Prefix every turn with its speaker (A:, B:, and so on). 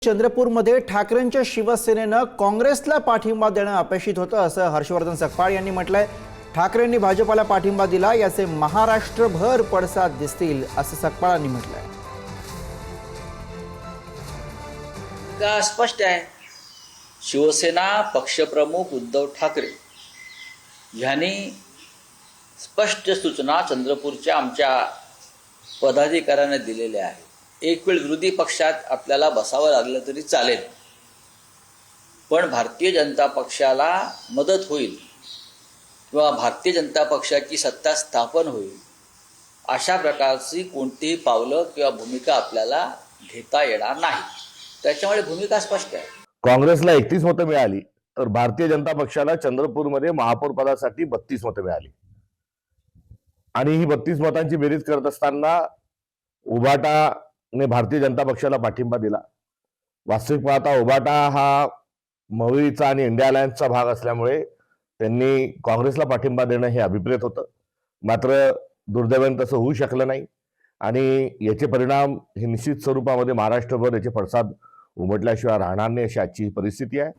A: चंद्रपूरमध्ये ठाकरेंच्या शिवसेनेनं काँग्रेसला पाठिंबा देणं अपेक्षित होतं असं हर्षवर्धन सकपाळ यांनी म्हटलंय। ठाकरेंनी भाजपला पाठिंबा दिला याचे महाराष्ट्रभर पडसाद दिसतील असं सकपाळांनी म्हटलंय।
B: का स्पष्ट आहे, शिवसेना पक्षप्रमुख उद्धव ठाकरे यांनी स्पष्ट सूचना चंद्रपूरच्या आमच्या पदाधिकाऱ्यांना दिलेल्या आहेत। एक वेळ विरोधी पक्षात आपल्याला बसावं लागलं तरी चालेल, पण भारतीय जनता पक्षाला मदत होईल किंवा भारतीय जनता पक्षाची सत्ता स्थापन होईल अशा प्रकारची कोणतीही पावलं किंवा भूमिका आपल्याला घेता येणार नाही। त्याच्यामुळे भूमिका स्पष्ट आहे।
C: काँग्रेसला 31 मतं मिळाली तर भारतीय जनता पक्षाला चंद्रपूरमध्ये महापौर पदासाठी 32 मतं मिळाली आणि ही 32 मतांची बेरीज करत असताना उभाटाने भारतीय जनता पक्षाला पाठिंबा दिला। वास्तविक पाहता उभाटा हा मविचा आणि इंडिया अलायन्सचा भाग असल्यामुळे त्यांनी काँग्रेसला पाठिंबा देणं हे अभिप्रेत होतं, मात्र दुर्दैवाने तसं होऊ शकलं नाही आणि याचे परिणाम हे निश्चित स्वरूपामध्ये महाराष्ट्रभर याचे पडसाद उमटल्याशिवाय राहणार नाही अशी आजची परिस्थिती आहे।